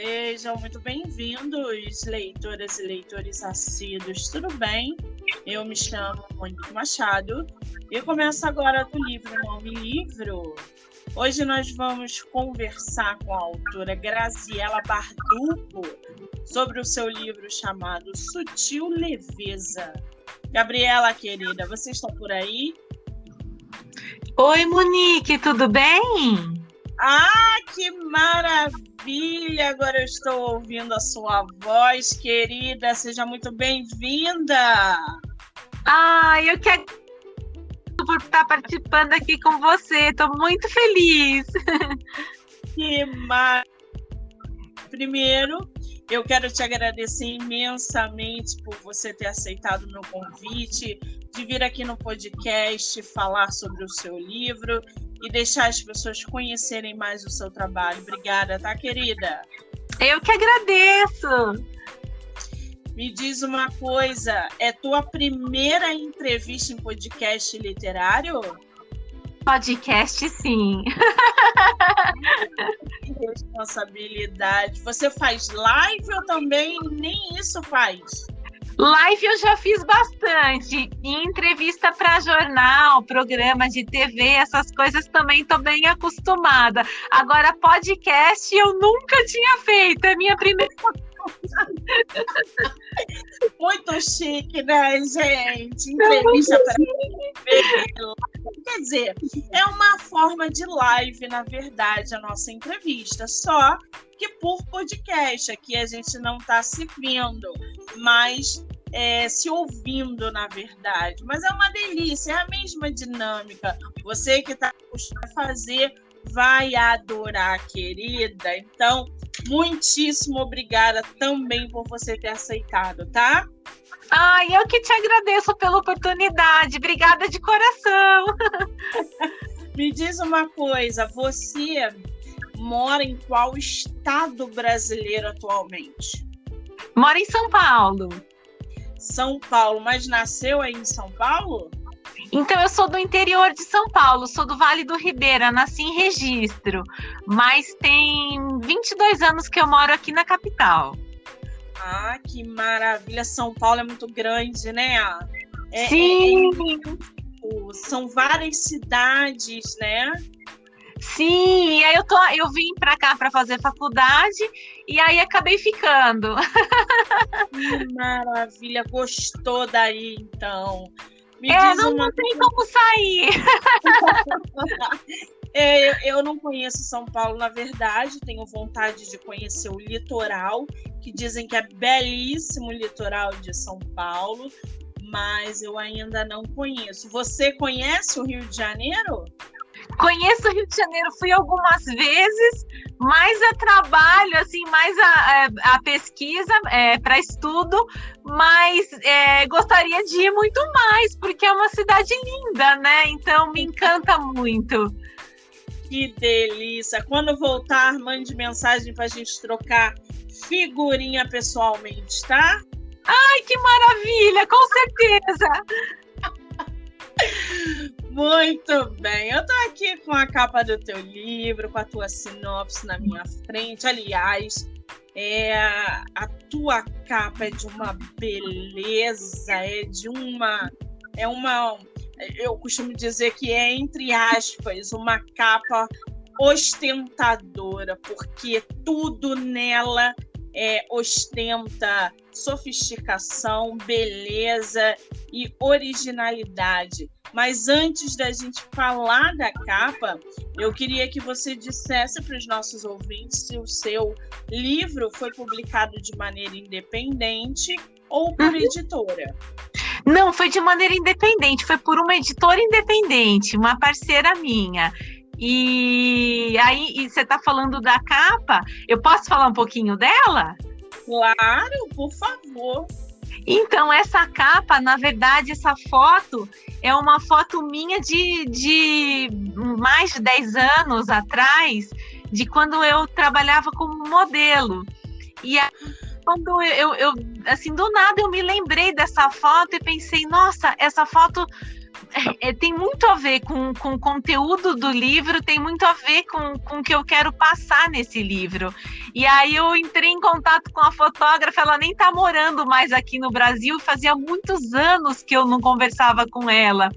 Sejam muito bem-vindos, leitoras e leitores assíduos, tudo bem? Eu me chamo Monique Machado e começo agora do livro Nome Livro. Hoje nós vamos conversar com a autora Graziela Bardugo sobre o seu livro chamado Sutil Leveza. Gabriela, querida, você está por aí? Oi, Monique, tudo bem? Ah, que maravilha! Agora eu estou ouvindo a sua voz, querida. Seja muito bem-vinda! Eu que agradeço por estar participando aqui com você. Estou muito feliz. Que maravilha! Primeiro, eu quero te agradecer imensamente por você ter aceitado o meu convite de vir aqui no podcast falar sobre o seu livro e deixar as pessoas conhecerem mais o seu trabalho. Obrigada, tá, querida? Eu que agradeço. Me diz uma coisa, é tua primeira entrevista em podcast literário? Podcast, sim. Que responsabilidade. Você faz live ou também nem isso faz? Live eu já fiz bastante. E entrevista para jornal, programa de TV, essas coisas também estou bem acostumada. Agora, podcast eu nunca tinha feito. É minha primeira. Muito chique, né, gente? Entrevista para... Quer dizer, é uma forma de live, na verdade, a nossa entrevista, só que por podcast. Aqui a gente não está se vendo, mas se ouvindo, na verdade. Mas é uma delícia, é a mesma dinâmica. Você que está acostumado a fazer vai adorar, querida. Então, muitíssimo obrigada também por você ter aceitado, tá? Eu que te agradeço pela oportunidade. Obrigada de coração. Me diz uma coisa, você mora em qual estado brasileiro atualmente? Moro em São Paulo. São Paulo, mas nasceu aí em São Paulo? Então, eu sou do interior de São Paulo, sou do Vale do Ribeira, nasci em Registro, mas tem 22 anos que eu moro aqui na capital. Ah, que maravilha! São Paulo é muito grande, né? Sim! São várias cidades, né? Sim, e aí eu vim para cá para fazer faculdade e aí acabei ficando. Que maravilha! Gostou daí, então? Não tem como sair. Eu não conheço São Paulo, na verdade, tenho vontade de conhecer o litoral, que dizem que é belíssimo o litoral de São Paulo, mas eu ainda não conheço. Você conhece o Rio de Janeiro? Conheço o Rio de Janeiro, fui algumas vezes, mais a trabalho, assim, mais a pesquisa para estudo, mas gostaria de ir muito mais, porque é uma cidade linda, né? Então me encanta muito. Que delícia! Quando voltar, mande mensagem para a gente trocar figurinha pessoalmente, tá? Ai, que maravilha! Com certeza! Muito bem, eu tô aqui com a capa do teu livro, com a tua sinopse na minha frente. Aliás, a tua capa é de uma beleza, eu costumo dizer que é, entre aspas, uma capa ostentadora, porque tudo nela ostenta sofisticação, beleza e originalidade. Mas antes da gente falar da capa, eu queria que você dissesse para os nossos ouvintes se o seu livro foi publicado de maneira independente ou por editora. Não, foi de maneira independente, foi por uma editora independente, uma parceira minha. E aí, você está falando da capa, eu posso falar um pouquinho dela? Claro, por favor. Então, essa capa, na verdade, essa foto é uma foto minha de mais de 10 anos atrás, de quando eu trabalhava como modelo. E aí, quando eu assim, do nada eu me lembrei dessa foto e pensei, nossa, essa foto tem muito a ver com o conteúdo do livro, tem muito a ver com o que eu quero passar nesse livro. E aí eu entrei em contato com a fotógrafa, ela nem está morando mais aqui no Brasil, fazia muitos anos que eu não conversava com ela.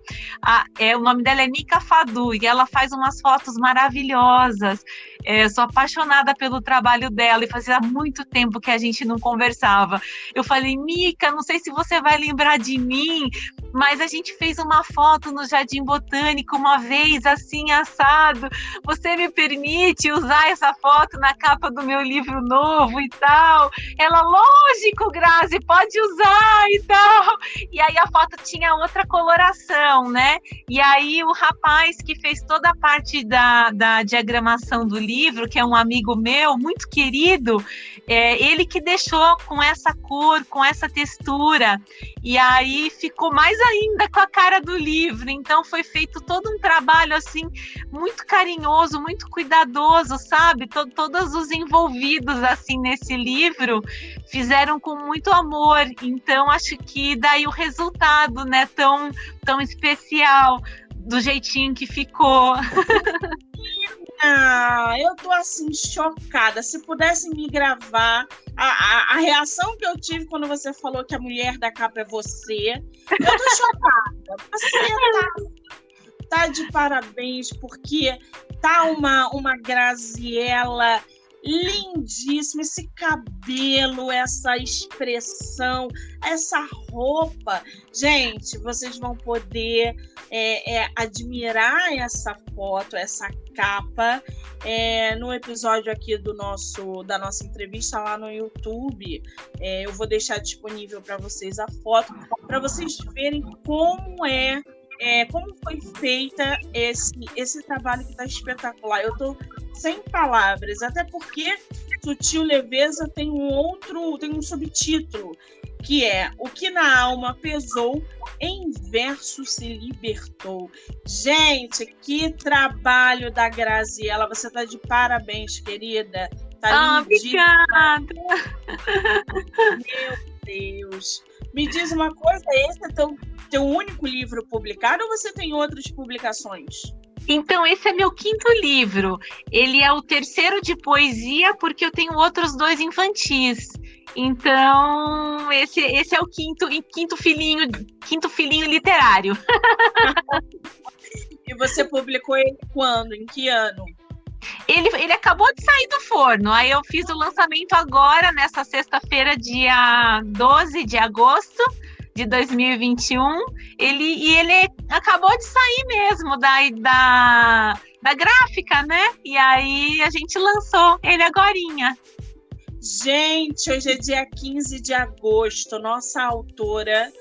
O nome dela é Nica Fadu, e ela faz umas fotos maravilhosas. Eu sou apaixonada pelo trabalho dela, e fazia muito tempo que a gente não conversava. Eu falei, Nica, não sei se você vai lembrar de mim, mas a gente fez uma foto no Jardim Botânico uma vez, assim, assado. Você me permite usar essa foto na capa do meu livro novo e tal? Ela, lógico, Grazi, pode usar e tal. E aí a foto tinha outra coloração, né? E aí o rapaz que fez toda a parte da diagramação do livro, que é um amigo meu, muito querido, ele que deixou com essa cor, com essa textura. E aí ficou mais ainda com a cara do livro. Então foi feito todo um trabalho assim muito carinhoso, muito cuidadoso, sabe? Todos os envolvidos assim nesse livro fizeram com muito amor. Então acho que daí o resultado, né, tão especial, do jeitinho que ficou. Eu tô assim chocada. Se pudesse me gravar a reação que eu tive quando você falou que a mulher da capa é você, eu tô chocada. Você tá de parabéns, porque tá uma Graziella lindíssima, esse cabelo, essa expressão, essa roupa. Gente, vocês vão poder admirar essa foto, essa capa, no episódio aqui da nossa entrevista lá no YouTube. Eu vou deixar disponível para vocês a foto, para vocês verem como foi feita esse trabalho que está espetacular. Eu estou sem palavras, até porque Sutil Leveza tem um subtítulo, que é O que na alma pesou, em verso se libertou. Gente, que trabalho da Graziella, você está de parabéns, querida. Tá lindíssima. Obrigada. Meu Deus. Me diz uma coisa, esse é teu único livro publicado ou você tem outras publicações? Então, esse é meu 5º livro. Ele é o 3º de poesia, porque eu tenho outros 2 infantis. Então, esse é o quinto filhinho literário. E você publicou ele quando? Em que ano? Ele acabou de sair do forno. Aí eu fiz o lançamento agora, nessa sexta-feira, dia 12 de agosto de 2021. Ele acabou de sair mesmo da gráfica, né? E aí a gente lançou ele agorinha. Gente, hoje é dia 15 de agosto. Nossa autora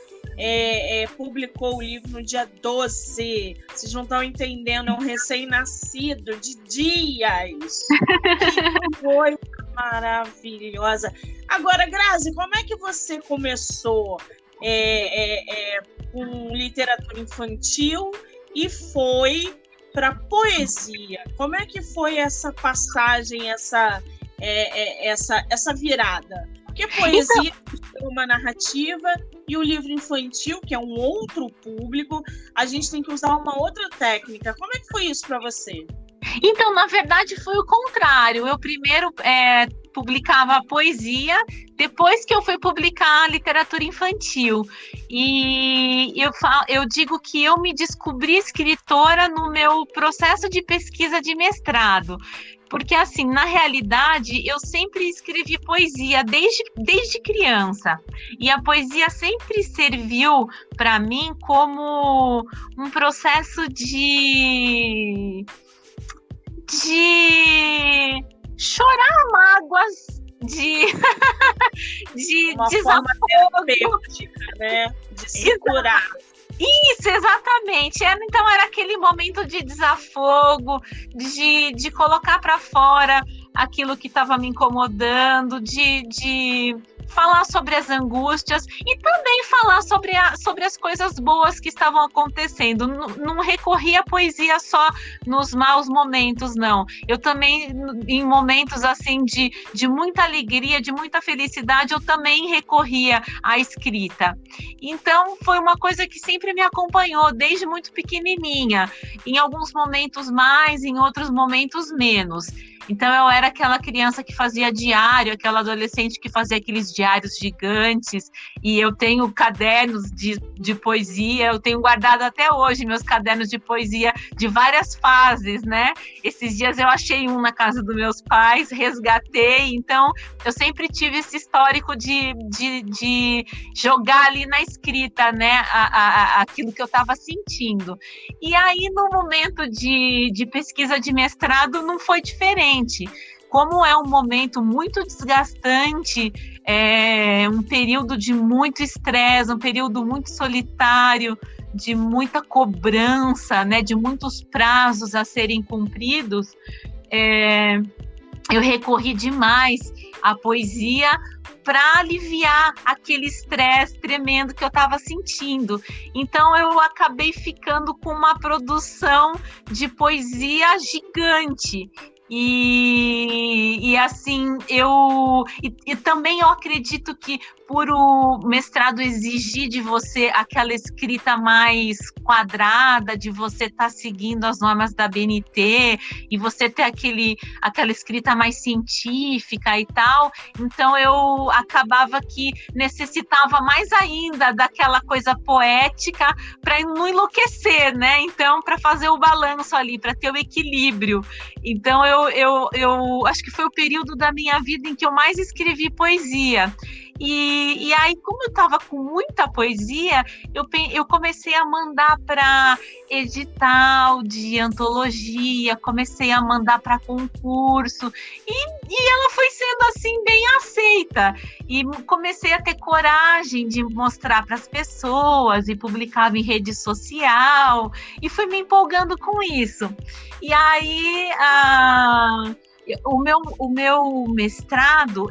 publicou o livro no dia 12. Vocês não estão entendendo, é um recém-nascido de dias. Que coisa maravilhosa. Agora, Grazi, como é que você começou com literatura infantil e foi para poesia? Como é que foi essa passagem, essa virada? Porque poesia é uma narrativa e o livro infantil, que é um outro público, a gente tem que usar uma outra técnica. Como é que foi isso para você? Então, na verdade, foi o contrário. Eu primeiro publicava poesia, depois que eu fui publicar literatura infantil. E eu digo que eu me descobri escritora no meu processo de pesquisa de mestrado. Porque, assim, na realidade, eu sempre escrevi poesia desde criança. E a poesia sempre serviu para mim como um processo de chorar mágoas, de uma forma terapêutica, né? De se curar. Isso, exatamente. Então era aquele momento de desafogo, de colocar para fora aquilo que estava me incomodando, de falar sobre as angústias e também falar sobre as coisas boas que estavam acontecendo. Não recorri à poesia só nos maus momentos, não. Eu também, em momentos assim de muita alegria, de muita felicidade, eu também recorria à escrita. Então, foi uma coisa que sempre me acompanhou, desde muito pequenininha. Em alguns momentos mais, em outros momentos menos. Então, eu era aquela criança que fazia diário, aquela adolescente que fazia aqueles diários gigantes, e eu tenho cadernos de poesia, eu tenho guardado até hoje meus cadernos de poesia de várias fases, né? Esses dias eu achei um na casa dos meus pais, resgatei, então eu sempre tive esse histórico de jogar ali na escrita, né? Aquilo que eu estava sentindo. E aí, no momento de pesquisa de mestrado, não foi diferente. Como é um momento muito desgastante, um período de muito estresse, um período muito solitário, de muita cobrança, né, de muitos prazos a serem cumpridos, eu recorri demais à poesia para aliviar aquele estresse tremendo que eu estava sentindo. Então, eu acabei ficando com uma produção de poesia gigante. E assim, e também eu acredito que por o mestrado exigir de você aquela escrita mais quadrada, de você estar seguindo as normas da BNT, e você ter aquela escrita mais científica e tal, então eu acabava que necessitava mais ainda daquela coisa poética para não enlouquecer, né? Então, para fazer o balanço ali, para ter o equilíbrio. Então, eu acho que foi o período da minha vida em que eu mais escrevi poesia. E aí, como eu estava com muita poesia, eu comecei a mandar para edital de antologia, comecei a mandar para concurso, e ela foi sendo assim bem aceita. E comecei a ter coragem de mostrar para as pessoas, e publicava em rede social, e fui me empolgando com isso. E aí, o meu mestrado,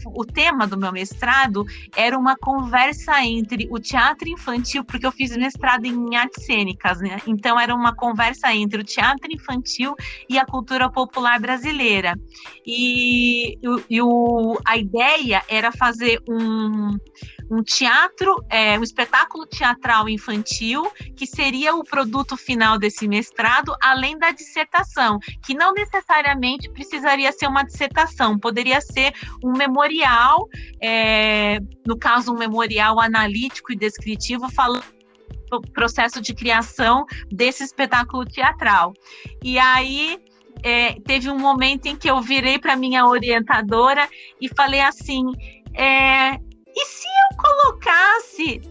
o tema do meu mestrado era uma conversa entre o teatro infantil, porque eu fiz mestrado em artes cênicas, né? Então era uma conversa entre o teatro infantil e a cultura popular brasileira. A ideia era fazer um teatro, um espetáculo teatral infantil, que seria o produto final desse mestrado, além da dissertação, que não necessariamente precisaria ser uma dissertação, poderia ser um memorial, no caso, um memorial analítico e descritivo, falando do processo de criação desse espetáculo teatral. E aí, teve um momento em que eu virei para minha orientadora e falei assim, e se eu colocasse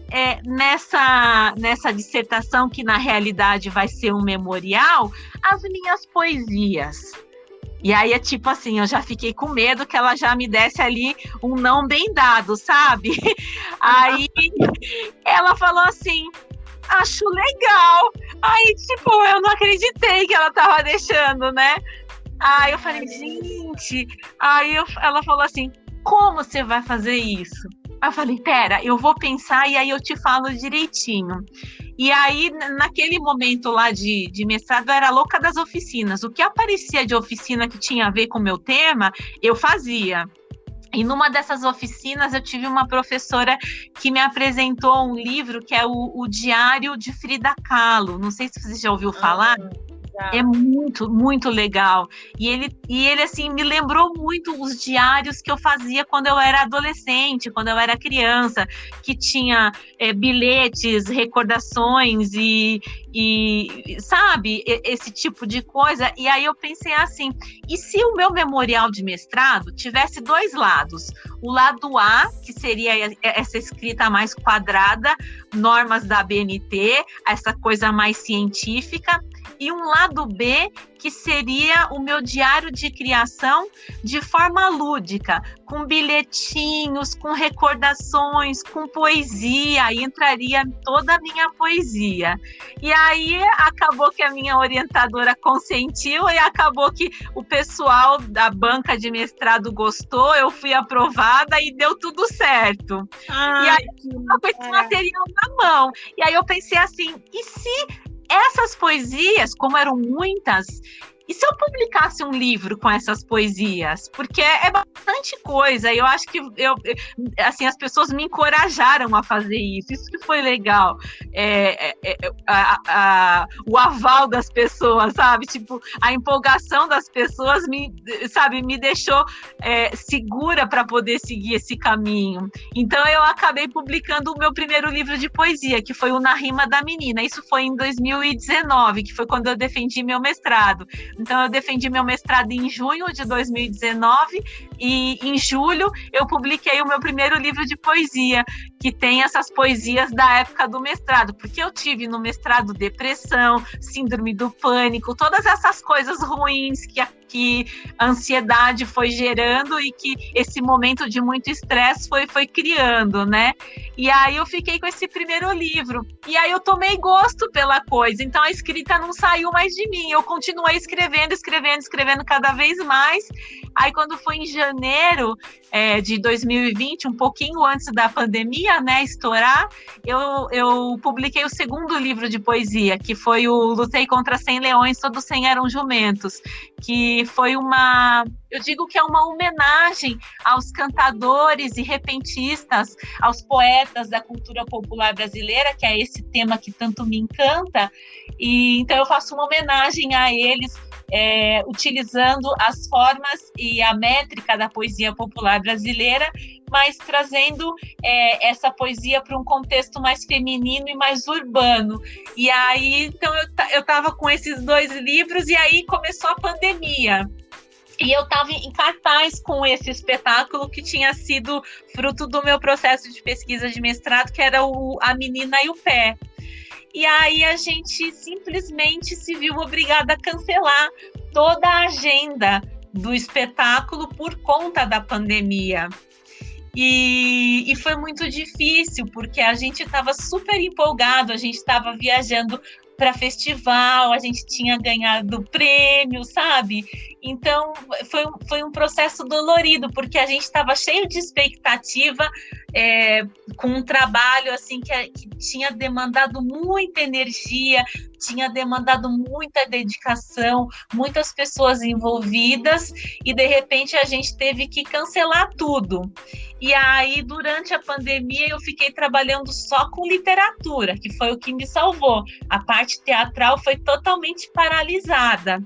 nessa dissertação, que na realidade vai ser um memorial, as minhas poesias? E aí é tipo assim, eu já fiquei com medo que ela já me desse ali um não bem dado, sabe? Aí ela falou assim, acho legal. Aí, tipo, eu não acreditei que ela tava deixando, né? Aí eu falei, gente... Aí ela falou assim, como você vai fazer isso? Aí eu falei, pera, eu vou pensar e aí eu te falo direitinho. E aí, naquele momento lá de mestrado, eu era louca das oficinas. O que aparecia de oficina que tinha a ver com o meu tema, eu fazia. E numa dessas oficinas, eu tive uma professora que me apresentou um livro que é o Diário de Frida Kahlo. Não sei se você já ouviu falar. É muito, muito legal. E ele, assim, me lembrou muito os diários que eu fazia quando eu era adolescente, quando eu era criança, que tinha bilhetes, recordações e, sabe, esse tipo de coisa. E aí eu pensei assim, e se o meu memorial de mestrado tivesse dois lados? O lado A, que seria essa escrita mais quadrada, normas da BNT, essa coisa mais científica, e um lado B, que seria o meu diário de criação de forma lúdica, com bilhetinhos, com recordações, com poesia, aí entraria toda a minha poesia. E aí acabou que a minha orientadora consentiu e acabou que o pessoal da banca de mestrado gostou, eu fui aprovada e deu tudo certo. E aí eu com esse material na mão. E aí eu pensei assim, e se essas poesias, como eram muitas, e se eu publicasse um livro com essas poesias? Porque é bastante coisa, e eu acho que assim, as pessoas me encorajaram a fazer isso que foi legal. O aval das pessoas, sabe? Tipo, a empolgação das pessoas me deixou segura para poder seguir esse caminho. Então, eu acabei publicando o meu primeiro livro de poesia, que foi o Na Rima da Menina. Isso foi em 2019, que foi quando eu defendi meu mestrado. Então, eu defendi meu mestrado em junho de 2019 e em julho eu publiquei o meu primeiro livro de poesia, que tem essas poesias da época do mestrado, porque eu tive no mestrado depressão, síndrome do pânico, todas essas coisas ruins que a ansiedade foi gerando e que esse momento de muito estresse foi criando, né? E aí eu fiquei com esse primeiro livro. E aí eu tomei gosto pela coisa. Então a escrita não saiu mais de mim. Eu continuei escrevendo cada vez mais. Aí quando foi em janeiro de 2020, um pouquinho antes da pandemia, né, estourar, eu publiquei o segundo livro de poesia, que foi o Lutei contra 100 Leões, Todos 100 Eram Jumentos, que foi eu digo que é uma homenagem aos cantadores e repentistas, aos poetas da cultura popular brasileira, que é esse tema que tanto me encanta, e então eu faço uma homenagem a eles, utilizando as formas e a métrica da poesia popular brasileira, mas trazendo essa poesia para um contexto mais feminino e mais urbano. E aí, então, eu estava com esses dois livros, e aí começou a pandemia. E eu estava em cartaz com esse espetáculo que tinha sido fruto do meu processo de pesquisa de mestrado, que era A Menina e o Pé. E aí a gente simplesmente se viu obrigada a cancelar toda a agenda do espetáculo por conta da pandemia. E foi muito difícil, porque a gente estava super empolgado, a gente estava viajando para festival, a gente tinha ganhado prêmio, sabe? Então, foi um processo dolorido, porque a gente estava cheio de expectativa, com um trabalho assim, que tinha demandado muita energia, tinha demandado muita dedicação, muitas pessoas envolvidas, e de repente a gente teve que cancelar tudo. E aí, durante a pandemia, eu fiquei trabalhando só com literatura, que foi o que me salvou. A parte teatral foi totalmente paralisada.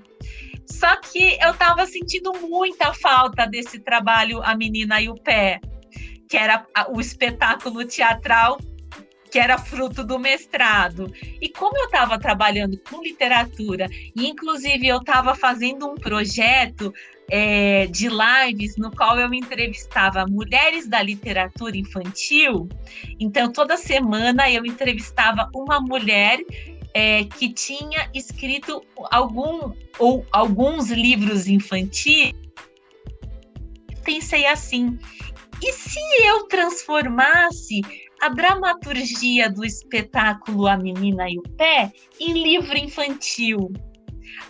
Só que eu estava sentindo muita falta desse trabalho A Menina e o Pé, que era o espetáculo teatral que era fruto do mestrado. E como eu estava trabalhando com literatura, e inclusive eu estava fazendo um projeto de lives no qual eu entrevistava mulheres da literatura infantil, então toda semana eu entrevistava uma mulher que tinha escrito alguns livros infantis. Pensei assim, e se eu transformasse a dramaturgia do espetáculo A Menina e o Pé em livro infantil?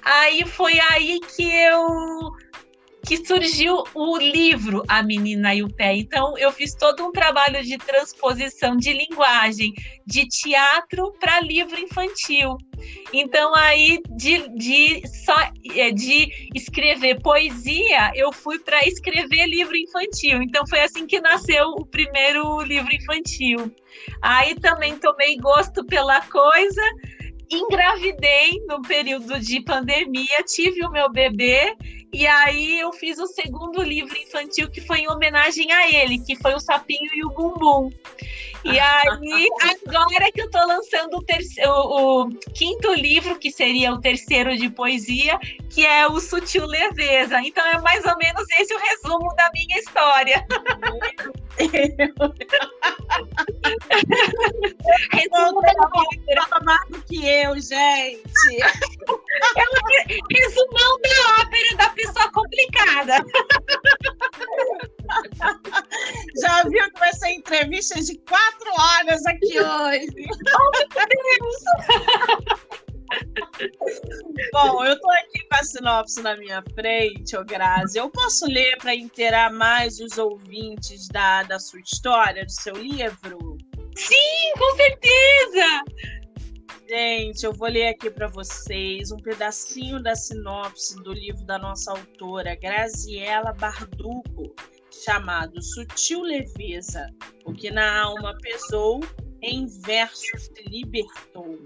Aí foi aí que surgiu o livro A Menina e o Pé. Então, eu fiz todo um trabalho de transposição de linguagem de teatro para livro infantil. Então, aí, de escrever poesia, eu fui para escrever livro infantil. Então, foi assim que nasceu o primeiro livro infantil. Aí, também tomei gosto pela coisa, engravidei no período de pandemia, tive o meu bebê, e aí eu fiz o segundo livro infantil, que foi em homenagem a ele, que foi O Sapinho e o Bumbum. E aí, agora que eu estou lançando o quinto livro, que seria o terceiro de poesia, que é o Sutil Leveza. Então, é mais ou menos esse o resumo da minha história. Resumo da ópera. Fala mais do que eu, gente. Resumão da ópera da pessoa complicada. Já viu que vai ser entrevista de 4 horas aqui hoje? Oh, meu Deus! Bom, eu tô aqui com a sinopse na minha frente, ô Grazi. Eu posso ler para inteirar mais os ouvintes da sua história, do seu livro? Sim, com certeza! Gente, eu vou ler aqui para vocês um pedacinho da sinopse do livro da nossa autora, Graziela Barduco, chamado Sutil Leveza, o que na alma pesou, em versos se libertou.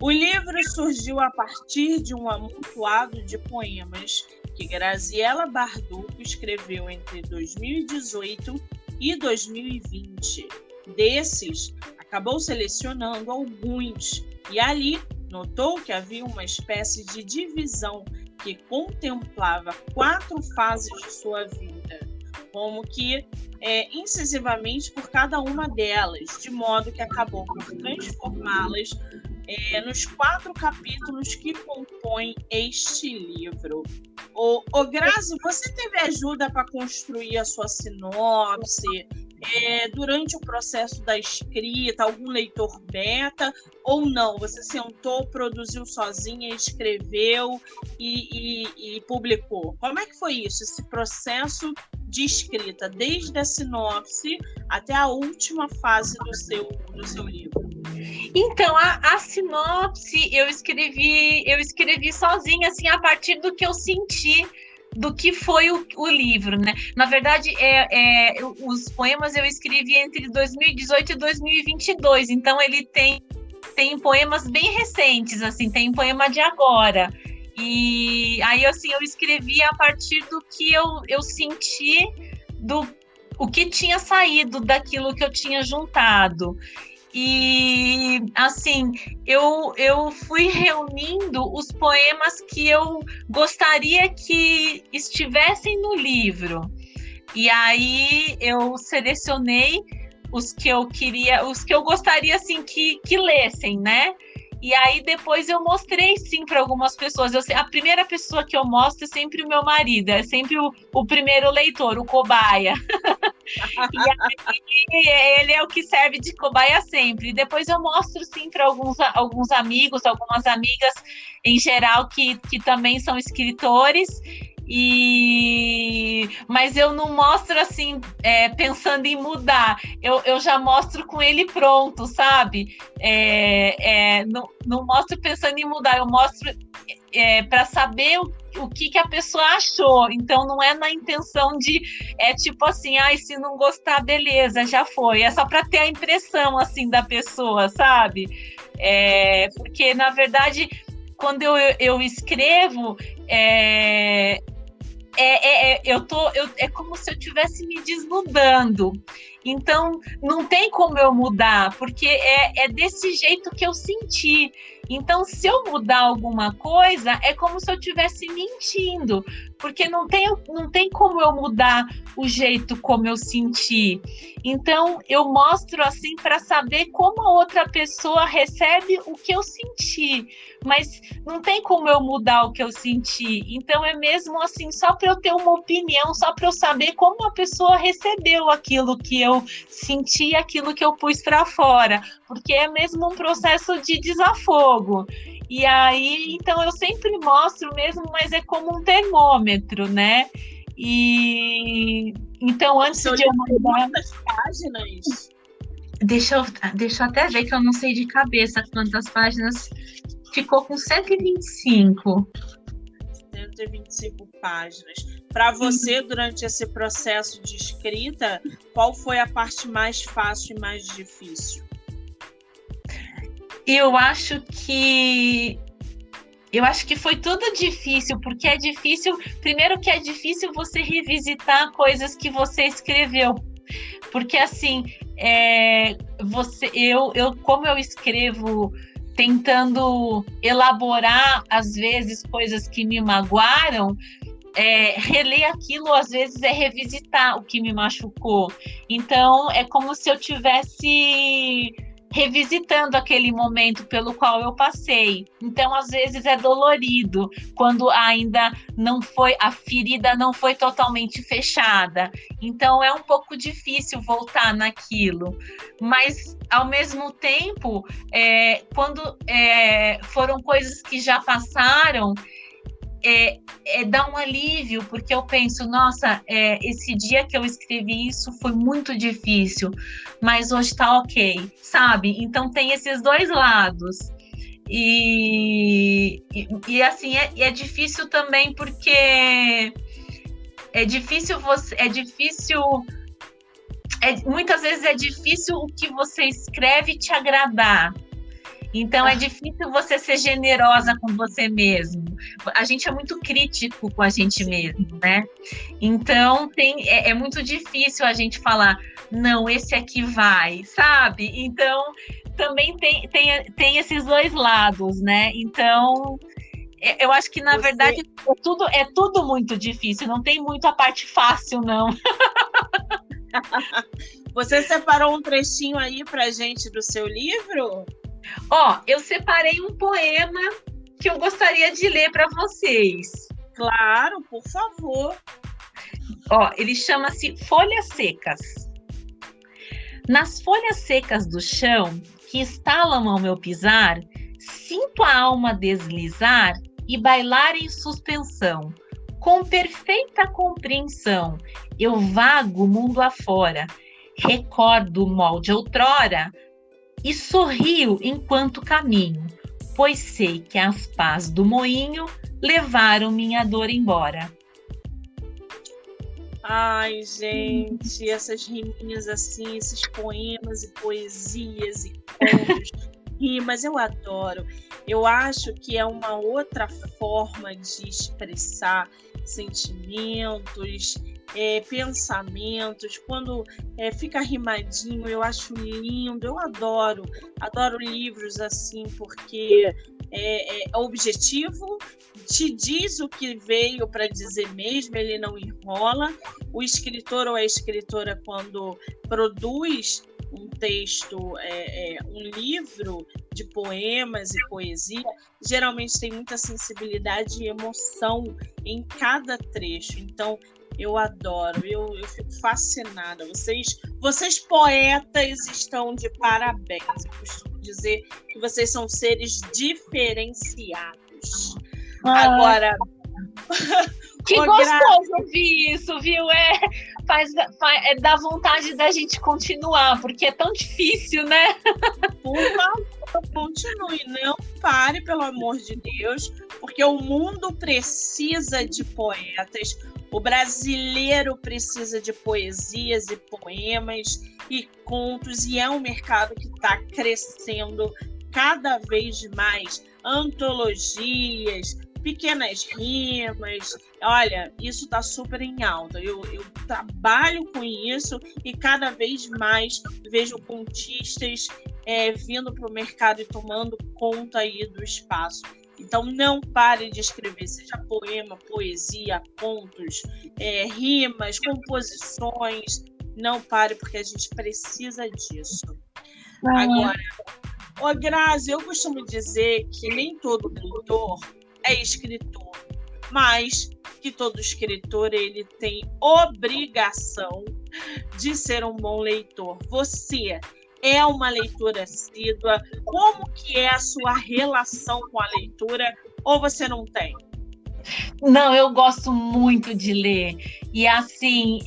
O livro surgiu a partir de um amontoado de poemas que Graziela Barduco escreveu entre 2018 e 2020. Desses, acabou selecionando alguns e ali notou que havia uma espécie de divisão que contemplava 4 fases de sua vida, como que incisivamente por cada uma delas, de modo que acabou por transformá-las nos 4 capítulos que compõem este livro. Ô Grazi, você teve ajuda para construir a sua sinopse durante o processo da escrita, algum leitor beta, ou não? Você sentou, produziu sozinha, escreveu e publicou? Como é que foi isso, esse processo de escrita, desde a sinopse até a última fase do seu livro? Então, a sinopse eu escrevi sozinha, assim, a partir do que eu senti, do que foi o livro, né? Na verdade, os poemas eu escrevi entre 2018 e 2022, então ele tem poemas bem recentes, assim, tem poema de agora. E aí, assim, eu escrevi a partir do que eu senti, o que tinha saído daquilo que eu tinha juntado. E, assim, eu fui reunindo os poemas que eu gostaria que estivessem no livro. E aí eu selecionei os que eu gostaria, assim, que lessem, né? E aí depois eu mostrei, sim, para algumas pessoas. A primeira pessoa que eu mostro é sempre o meu marido, é sempre o primeiro leitor, o cobaia. E aí, ele é o que serve de cobaia sempre. E depois eu mostro, sim, para alguns amigos, algumas amigas em geral que também são escritores. Mas eu não mostro assim pensando em mudar, eu já mostro com ele pronto, sabe? Não mostro pensando em mudar, eu mostro para saber o que a pessoa achou. Então não é na intenção de tipo assim, se não gostar, beleza, já foi, é só para ter a impressão assim da pessoa, sabe? Porque na verdade quando eu escrevo é como se eu estivesse me desnudando. Então, não tem como eu mudar, porque é desse jeito que eu senti. Então, se eu mudar alguma coisa, é como se eu estivesse mentindo, porque não tem como eu mudar o jeito como eu senti. Então, eu mostro assim para saber como a outra pessoa recebe o que eu senti, mas não tem como eu mudar o que eu senti. Então, é mesmo assim, só para eu ter uma opinião, só para eu saber como a pessoa recebeu aquilo que eu senti, aquilo que eu pus para fora, porque é mesmo um processo de desafogo. E aí, então, eu sempre mostro mesmo, mas é como um termômetro, né? E então, antes de eu mandar... Quantas páginas? Deixa eu até ver, que eu não sei de cabeça quantas páginas. Ficou com 125. 125 páginas. Para você, durante esse processo de escrita, qual foi a parte mais fácil e mais difícil? Eu acho que foi tudo difícil, porque é difícil, primeiro que é difícil você revisitar coisas que você escreveu, porque assim, como eu escrevo tentando elaborar, às vezes, coisas que me magoaram, reler aquilo, às vezes, é revisitar o que me machucou. Então, é como se eu tivesse revisitando aquele momento pelo qual eu passei. Então, às vezes, é dolorido, quando ainda não foi, a ferida não foi totalmente fechada. Então, é um pouco difícil voltar naquilo. Mas, ao mesmo tempo, quando foram coisas que já passaram, dá um alívio, porque eu penso, nossa, esse dia que eu escrevi isso foi muito difícil, mas hoje tá ok, sabe? Então tem esses dois lados. E assim, é difícil também, porque muitas vezes é difícil o que você escreve te agradar. Então, é difícil você ser generosa com você mesmo. A gente é muito crítico com a gente mesmo, né? Então, é muito difícil a gente falar, não, esse aqui vai, sabe? Então, também tem esses dois lados, né? Então, eu acho que, na verdade, é tudo muito difícil. Não tem muito a parte fácil, não. Você separou um trechinho aí pra gente do seu livro? Eu separei um poema que eu gostaria de ler para vocês. Claro, por favor. Ele chama-se Folhas Secas. Nas folhas secas do chão, que estalam ao meu pisar, sinto a alma deslizar e bailar em suspensão. Com perfeita compreensão, eu vago mundo afora, recordo o molde outrora, e sorrio enquanto caminho, pois sei que as pás do moinho levaram minha dor embora. Ai, gente, essas riminhas assim, esses poemas e poesias e contos, rimas, eu adoro. Eu acho que é uma outra forma de expressar sentimentos, pensamentos, quando fica rimadinho, eu acho lindo, eu adoro livros assim, porque é objetivo, te diz o que veio para dizer mesmo, ele não enrola. O escritor ou a escritora, quando produz um texto, um livro de poemas e poesia, geralmente tem muita sensibilidade e emoção em cada trecho. Então, eu adoro, eu fico fascinada. Vocês poetas estão de parabéns. Eu costumo dizer que vocês são seres diferenciados. Agora... Que gostoso ouvir isso, viu? Dá vontade da gente continuar, porque é tão difícil, né? Por favor, continue, não pare, pelo amor de Deus, porque o mundo precisa de poetas, o brasileiro precisa de poesias e poemas e contos, e é um mercado que está crescendo cada vez mais. Antologias, pequenas rimas, olha, isso está super em alta. Eu trabalho com isso e cada vez mais vejo contistas vindo para o mercado e tomando conta aí do espaço. Então não pare de escrever, seja poema, poesia, contos, rimas, composições, não pare, porque a gente precisa disso. Agora, Grazi, eu costumo dizer que nem todo leitor é escritor, mas que todo escritor ele tem obrigação de ser um bom leitor. Você é uma leitora assídua? Como que é a sua relação com a leitura? Ou você não tem? Não, eu gosto muito de ler. E assim,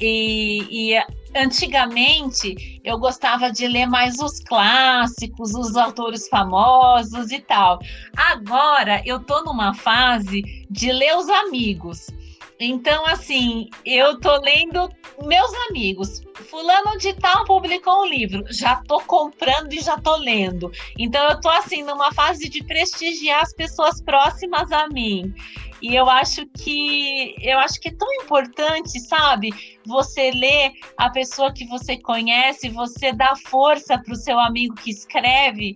antigamente eu gostava de ler mais os clássicos, os autores famosos e tal. Agora eu tô numa fase de ler os amigos. Então, assim, eu tô lendo meus amigos. Fulano de tal publicou um livro, já tô comprando e já tô lendo. Então, eu tô, assim, numa fase de prestigiar as pessoas próximas a mim. E eu acho que é tão importante, sabe? Você ler a pessoa que você conhece, você dá força para o seu amigo que escreve.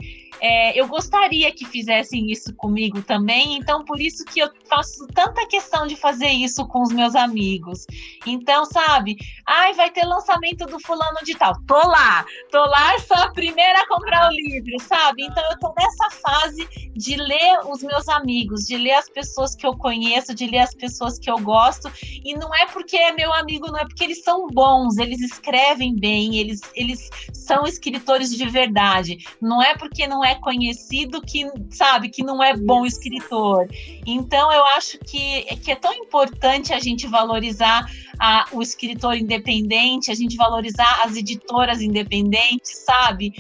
Eu gostaria que fizessem isso comigo também, então por isso que eu faço tanta questão de fazer isso com os meus amigos. Então, sabe? Ai, vai ter lançamento do fulano de tal. Tô lá, sou a primeira a comprar o livro, sabe? Então eu tô nessa fase de ler os meus amigos, de ler as pessoas que eu conheço, de ler as pessoas que eu gosto, e não é porque é meu amigo, não é porque eles são bons, eles escrevem bem, eles são escritores de verdade, não é porque não é conhecido que, sabe, que não é bom escritor. Então eu acho que é tão importante a gente valorizar o escritor independente, a gente valorizar as editoras independentes, sabe?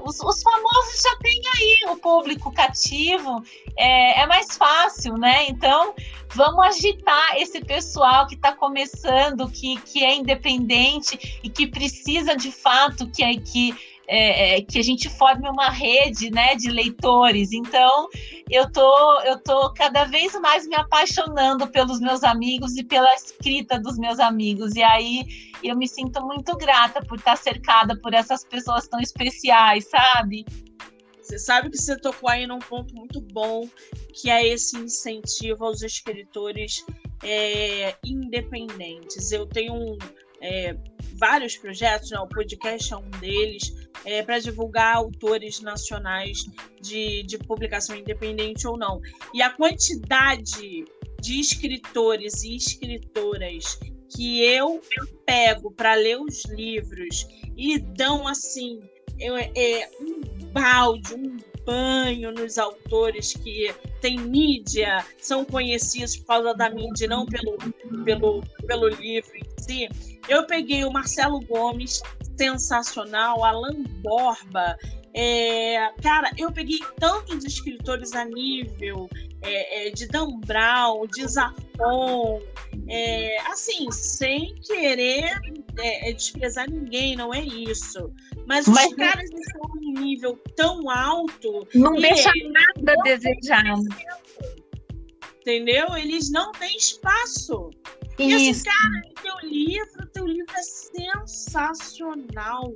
Os famosos já têm aí o público cativo, é mais fácil, né? Então, vamos agitar esse pessoal que está começando, que é independente e que precisa, de fato, que a gente forme uma rede, né, de leitores. Então, eu tô cada vez mais me apaixonando pelos meus amigos e pela escrita dos meus amigos. E aí, eu me sinto muito grata por estar cercada por essas pessoas tão especiais, sabe? Você sabe que você tocou aí num ponto muito bom, que é esse incentivo aos escritores independentes. Eu tenho vários projetos, né? O podcast é um deles, para divulgar autores nacionais de publicação independente ou não. E a quantidade de escritores e escritoras que eu pego para ler os livros e dão assim um balde, um banho nos autores que têm mídia, são conhecidos por causa da mídia, não pelo livro em si. Eu peguei o Marcelo Gomes, sensacional, Alan Borba, cara, eu peguei tantos escritores a nível de Dan Brown, de Zafon, assim, sem querer desprezar ninguém, não é isso. Mas os caras estão em um nível tão alto... Não deixa nada a desejar. Entendeu? Eles não têm espaço. Isso. E assim, cara, teu livro é sensacional.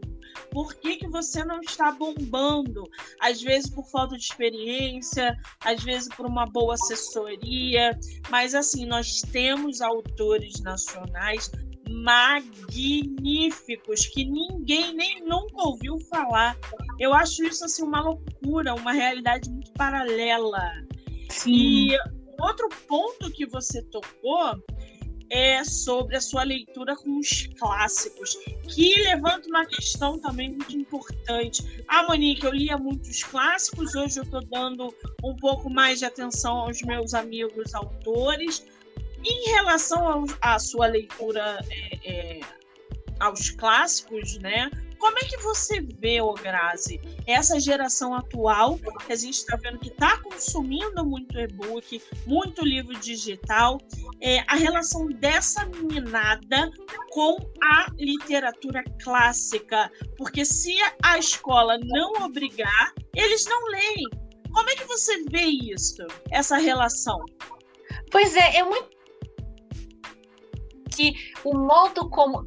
Por que você não está bombando? Às vezes por falta de experiência, às vezes por uma boa assessoria, mas assim, nós temos autores nacionais magníficos que ninguém nem nunca ouviu falar. Eu acho isso assim uma loucura, uma realidade muito paralela. Sim. E outro ponto que você tocou é sobre a sua leitura com os clássicos, que levanta uma questão também muito importante. Monique, eu lia muitos clássicos, hoje eu estou dando um pouco mais de atenção aos meus amigos autores. Em relação à sua leitura aos clássicos, né? Como é que você vê, Grazi, essa geração atual, que a gente está vendo que está consumindo muito e-book, muito livro digital, a relação dessa meninada com a literatura clássica? Porque se a escola não obrigar, eles não leem. Como é que você vê isso, essa relação? Pois é muito que o modo como...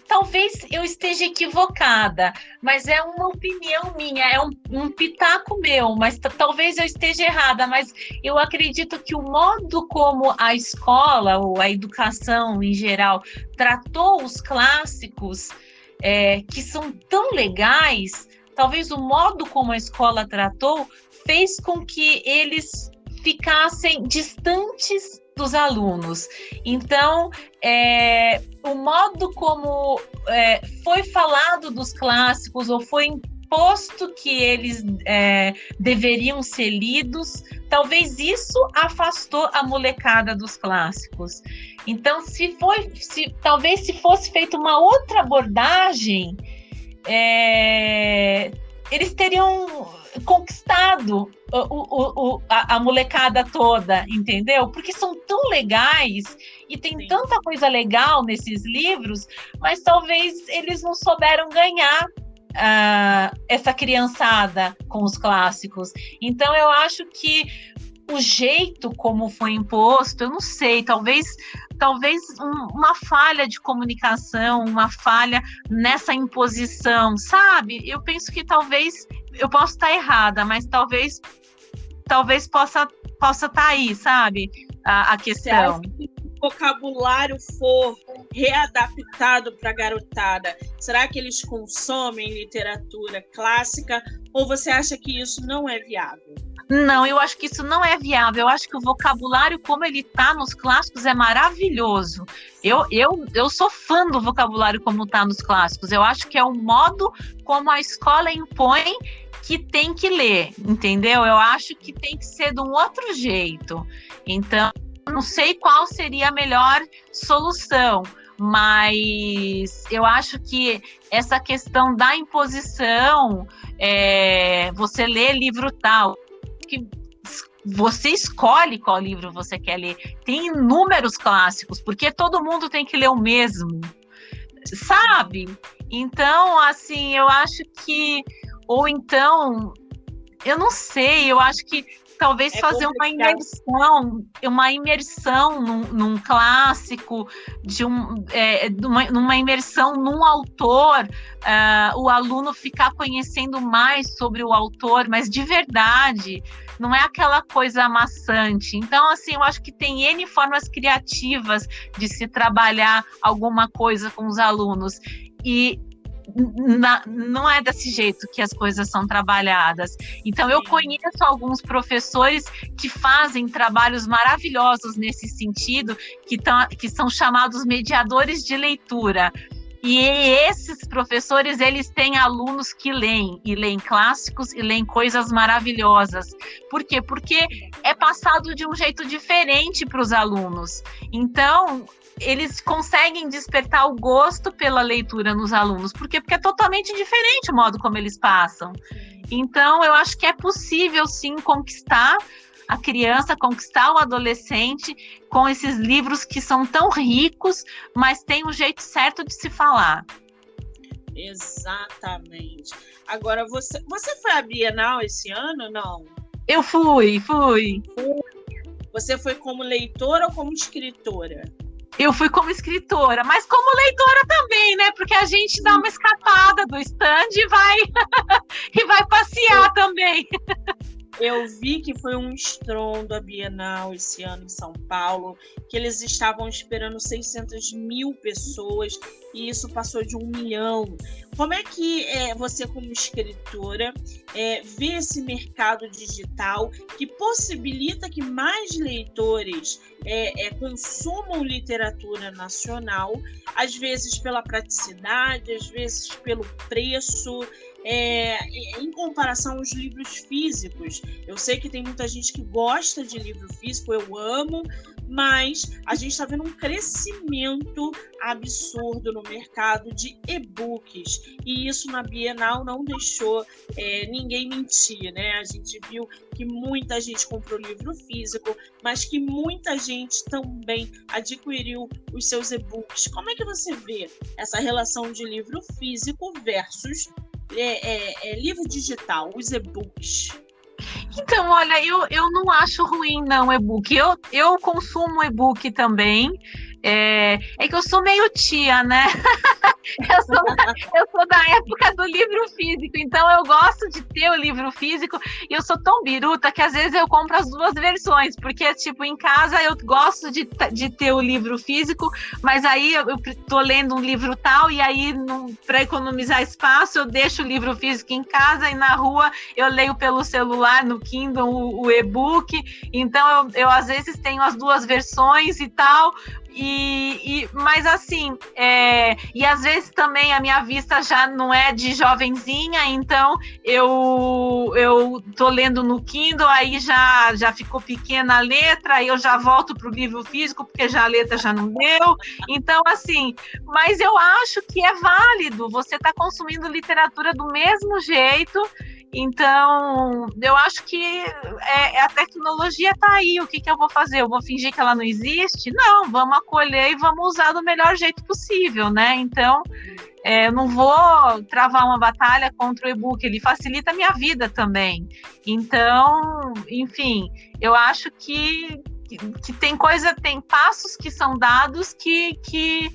Talvez eu esteja equivocada, mas é uma opinião minha, é um pitaco meu, mas talvez eu esteja errada, mas eu acredito que o modo como a escola, ou a educação em geral, tratou os clássicos, que são tão legais, talvez o modo como a escola tratou fez com que eles ficassem distantes dos alunos. Então, o modo como foi falado dos clássicos, ou foi imposto que eles deveriam ser lidos, talvez isso afastou a molecada dos clássicos. Então, talvez se fosse feita uma outra abordagem, eles teriam conquistado a molecada toda, entendeu? Porque são tão legais e tem tanta coisa legal nesses livros, mas talvez eles não souberam ganhar essa criançada com os clássicos. Então eu acho que o jeito como foi imposto, eu não sei, talvez uma falha de comunicação, uma falha nessa imposição, sabe? Eu penso que talvez, eu posso estar errada, mas talvez possa estar aí, sabe? A questão. Se o vocabulário for readaptado para a garotada, será que eles consomem literatura clássica ou você acha que isso não é viável? Não, eu acho que isso não é viável. Eu acho que o vocabulário, como ele está nos clássicos, é maravilhoso. Eu sou fã do vocabulário como está nos clássicos. Eu acho que é o modo como a escola impõe que tem que ler, entendeu? Eu acho que tem que ser de um outro jeito. Então, não sei qual seria a melhor solução, mas eu acho que essa questão da imposição, você lê livro tal, que você escolhe qual livro você quer ler. Tem inúmeros clássicos, porque todo mundo tem que ler o mesmo, sabe? Então, assim, eu acho que... Ou então, eu não sei, eu acho que talvez fazer uma imersão num clássico, numa imersão num autor, o aluno ficar conhecendo mais sobre o autor, mas de verdade, não é aquela coisa amassante. Então, assim, eu acho que tem N formas criativas de se trabalhar alguma coisa com os alunos, e não é desse jeito que as coisas são trabalhadas. Então, eu conheço alguns professores que fazem trabalhos maravilhosos nesse sentido, que são chamados mediadores de leitura. E esses professores, eles têm alunos que leem, e leem clássicos, e leem coisas maravilhosas. Por quê? Porque é passado de um jeito diferente para os alunos. Então, eles conseguem despertar o gosto pela leitura nos alunos. Por quê? Porque é totalmente diferente o modo como eles passam. Então, eu acho que é possível, sim, conquistar a criança, conquistar o adolescente com esses livros que são tão ricos, mas tem um jeito certo de se falar. Exatamente. Agora, você foi à Bienal esse ano, não? Eu fui. Você foi como leitora ou como escritora? Eu fui como escritora, mas como leitora também, né? Porque a gente dá uma escapada do stand e vai passear também. Eu vi que foi um estrondo a Bienal esse ano em São Paulo, que eles estavam esperando 600.000 pessoas e isso passou de 1 milhão. Como é que você, como escritora, vê esse mercado digital que possibilita que mais leitores consumam literatura nacional, às vezes pela praticidade, às vezes pelo preço, em comparação aos livros físicos? Eu sei que tem muita gente que gosta de livro físico, eu amo, mas a gente está vendo um crescimento absurdo no mercado de e-books, e isso na Bienal não deixou ninguém mentir, né? A gente viu que muita gente comprou livro físico, mas que muita gente também adquiriu os seus e-books. Como é que você vê essa relação de livro físico versus livro digital, os e-books? Então, olha, eu não acho ruim, não, e-book. Eu consumo e-book também. É que eu sou meio tia, né? Eu sou da época do livro físico, então eu gosto de ter o livro físico, e eu sou tão biruta que às vezes eu compro as duas versões, porque, tipo, em casa eu gosto de ter o livro físico, mas aí eu tô lendo um livro tal, e aí, para economizar espaço, eu deixo o livro físico em casa, e na rua eu leio pelo celular, no Kindle, o e-book. Então eu às vezes tenho as duas versões e tal. Mas assim, e às vezes também a minha vista já não é de jovenzinha, então eu tô lendo no Kindle, aí já ficou pequena a letra, aí eu já volto pro livro físico, porque já a letra já não deu. Então, assim, mas eu acho que é válido, você tá consumindo literatura do mesmo jeito, Então, eu acho que a tecnologia está aí. O que eu vou fazer? Eu vou fingir que ela não existe? Não, vamos acolher e vamos usar do melhor jeito possível, né? Então, eu não vou travar uma batalha contra o e-book, ele facilita a minha vida também. Então, enfim, eu acho que tem passos que são dados que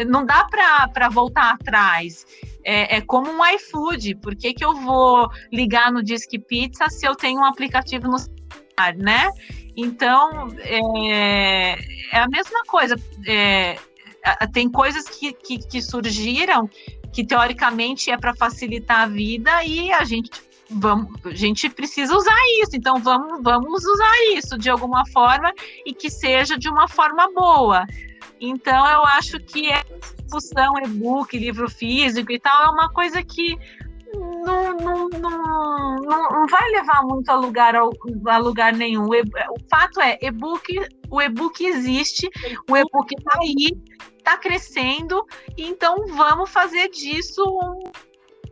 não dá para voltar atrás. É como um iFood. Por que eu vou ligar no Disque Pizza se eu tenho um aplicativo no celular, né? Então, é a mesma coisa. Tem coisas que surgiram que, teoricamente, é para facilitar a vida e a gente precisa usar isso. Então, vamos usar isso de alguma forma e que seja de uma forma boa. Então, eu acho que discussão, e-book, livro físico e tal, é uma coisa que não vai levar muito a lugar nenhum. O fato é, o e-book existe, o e-book está aí, está crescendo, então vamos fazer disso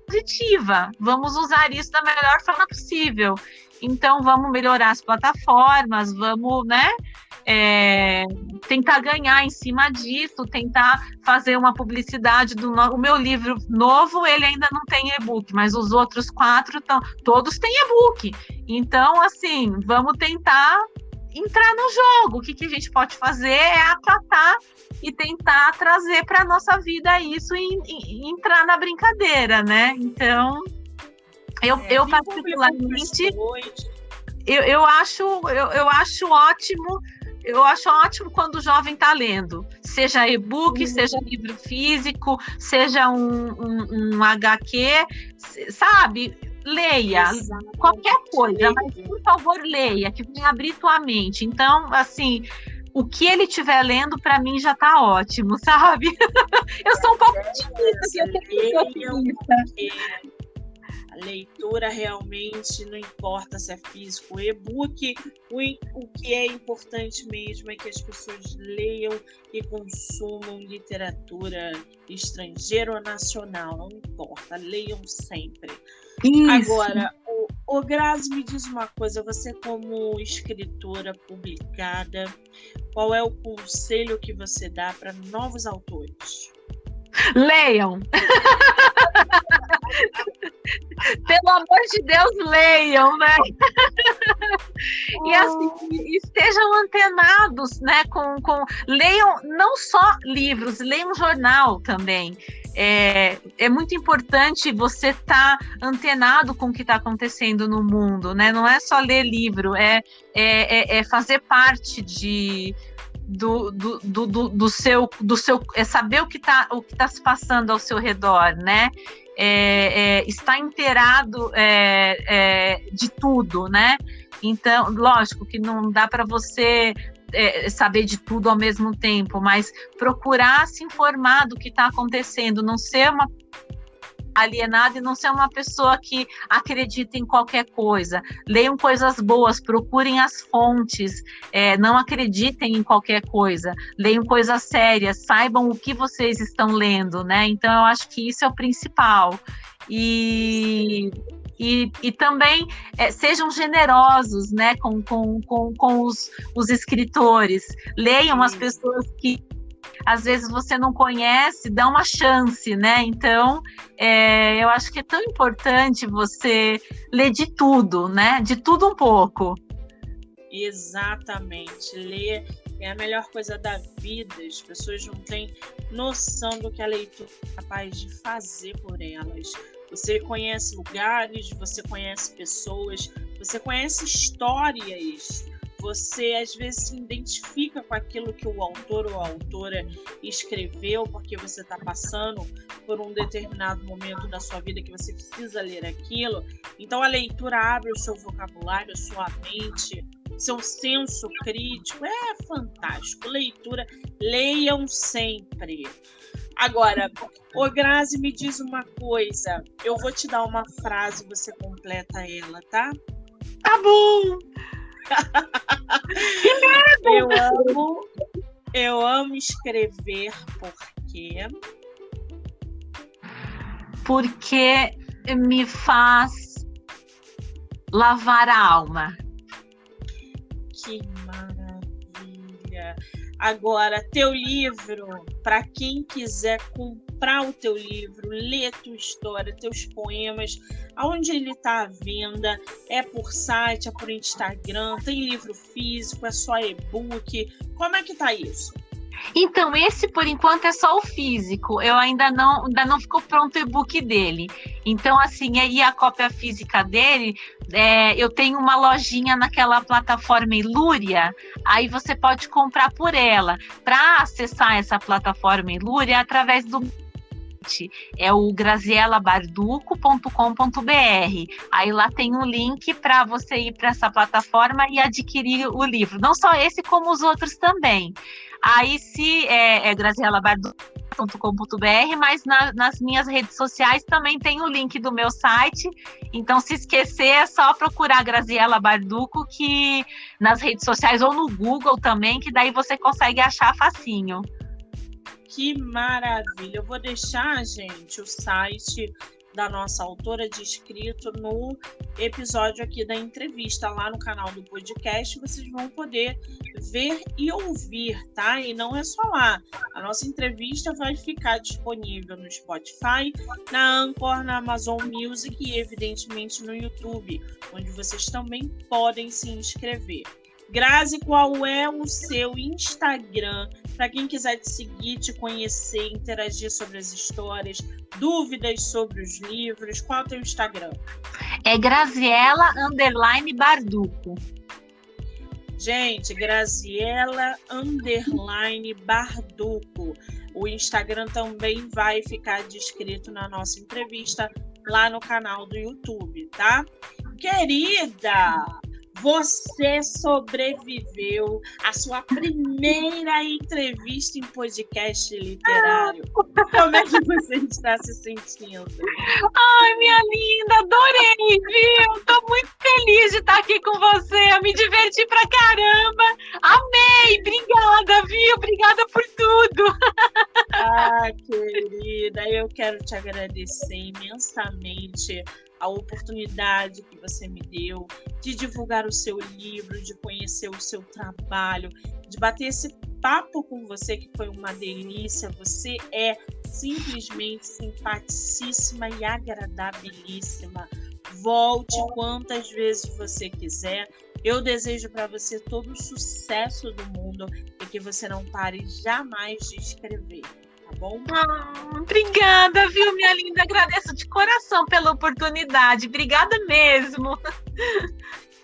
positiva, vamos usar isso da melhor forma possível. Então vamos melhorar as plataformas, vamos, né? Tentar ganhar em cima disso, tentar fazer uma publicidade o meu livro novo, ele ainda não tem e-book, mas os outros 4 todos têm e-book. Então, assim, vamos tentar entrar no jogo. O que a gente pode fazer é acatar e tentar trazer para a nossa vida isso e entrar na brincadeira, né? Então, eu particularmente, eu acho ótimo. Eu acho ótimo quando o jovem está lendo, seja e-book, seja livro físico, seja um HQ, sabe? Leia, qualquer coisa, mas por favor leia, que vai abrir tua mente. Então, assim, o que ele estiver lendo, para mim, já está ótimo, sabe? Eu sou um pouco otimista. A leitura realmente não importa se é físico ou e-book, o que é importante mesmo é que as pessoas leiam e consumam literatura estrangeira ou nacional, não importa, leiam sempre. Isso. Agora, o Grazi, me diz uma coisa, você como escritora publicada, qual é o conselho que você dá para novos autores? Leiam! Pelo amor de Deus, leiam, né? E assim, estejam antenados, né? Leiam não só livros, leiam jornal também. É muito importante você estar antenado com o que está acontecendo no mundo, né? Não é só ler livro, é fazer parte do seu saber o que tá se passando ao seu redor, né? Estar inteirado de tudo, né? Então, lógico que não dá para você saber de tudo ao mesmo tempo, mas procurar se informar do que está acontecendo, não ser uma alienada e não ser uma pessoa que acredita em qualquer coisa. Leiam coisas boas, procurem as fontes, não acreditem em qualquer coisa, leiam coisas sérias, saibam o que vocês estão lendo, né? Então eu acho que isso é o principal. E também sejam generosos, né, com os escritores, leiam as pessoas que às vezes você não conhece, dá uma chance, né? Então, eu acho que é tão importante você ler de tudo, né? De tudo um pouco. Exatamente. Ler é a melhor coisa da vida. As pessoas não têm noção do que a leitura é capaz de fazer por elas. Você conhece lugares, você conhece pessoas, você conhece histórias. Você, às vezes, se identifica com aquilo que o autor ou a autora escreveu, porque você está passando por um determinado momento da sua vida que você precisa ler aquilo. Então, a leitura abre o seu vocabulário, a sua mente, seu senso crítico. É fantástico. Leitura, leiam sempre. Agora, Grazi, me diz uma coisa. Eu vou te dar uma frase, você completa ela, tá? Tá bom! Eu amo escrever porque me faz Lavar a alma. Que maravilha! Agora, teu livro, para quem quiser comprar o teu livro, ler tua história, teus poemas, aonde ele está à venda? É por site, é por Instagram, tem livro físico, é só e-book? Como é que tá isso? Então, esse por enquanto é só o físico. Eu ainda não ficou pronto o e-book dele. Então, assim, aí a cópia física dele, eu tenho uma lojinha naquela plataforma Ilúria, aí você pode comprar por ela. Para acessar essa plataforma Ilúria é através do é o grazielabarduco.com.br. Aí lá tem um link para você ir para essa plataforma e adquirir o livro. Não só esse, como os outros também. Aí se é grazielabarduco.com.br, mas nas minhas redes sociais também tem o link do meu site. Então, se esquecer, é só procurar Graziela Barduco que nas redes sociais ou no Google também, que daí você consegue achar facinho. Que maravilha! Eu vou deixar, gente, o site da nossa autora descrito no episódio aqui da entrevista, lá no canal do podcast. Vocês vão poder ver e ouvir, tá? E não é só lá. A nossa entrevista vai ficar disponível no Spotify, na Anchor, na Amazon Music e, evidentemente, no YouTube, onde vocês também podem se inscrever. Grazi, qual é o seu Instagram? Para quem quiser te seguir, te conhecer, interagir sobre as histórias, dúvidas sobre os livros, qual é o teu Instagram? É Graziela_Barduco. Gente, Graziela_Barduco. O Instagram também vai ficar descrito na nossa entrevista lá no canal do YouTube, tá? Querida, você sobreviveu à sua primeira entrevista em podcast literário. Como é que você está se sentindo? Ai, minha linda, adorei, viu? Tô muito feliz de estar aqui com você. Eu me diverti pra caramba. Amei, obrigada, viu? Obrigada por tudo. Ah, querida, eu quero te agradecer imensamente a oportunidade que você me deu de divulgar o seu livro, de conhecer o seu trabalho, de bater esse papo com você, que foi uma delícia. Você é simplesmente simpaticíssima e agradabilíssima. Volte quantas vezes você quiser. Eu desejo para você todo o sucesso do mundo e que você não pare jamais de escrever. Tá bom? Obrigada, viu, minha linda? Agradeço de coração pela oportunidade. Obrigada mesmo.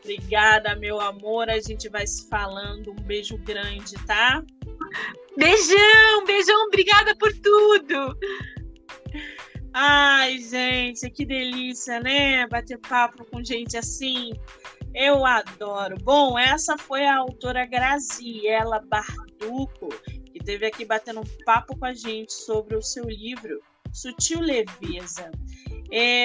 Obrigada, meu amor. A gente vai se falando. Um beijo grande, tá? Beijão, beijão. Obrigada por tudo. Ai, gente, que delícia, né? Bater papo com gente assim. Eu adoro. Bom, essa foi a autora Graziela Barduco, que esteve aqui batendo um papo com a gente sobre o seu livro Sutil Leveza.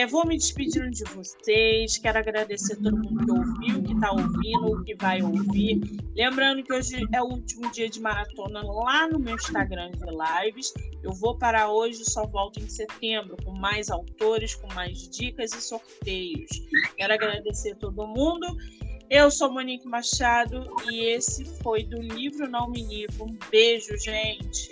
Vou me despedindo de vocês, quero agradecer a todo mundo que ouviu, que está ouvindo, que vai ouvir. Lembrando que hoje é o último dia de maratona lá no meu Instagram de lives. Eu vou parar hoje, só volto em setembro com mais autores, com mais dicas e sorteios. Quero agradecer a todo mundo. Eu sou Monique Machado e esse foi do Livro Não Me Livro. Um beijo, gente!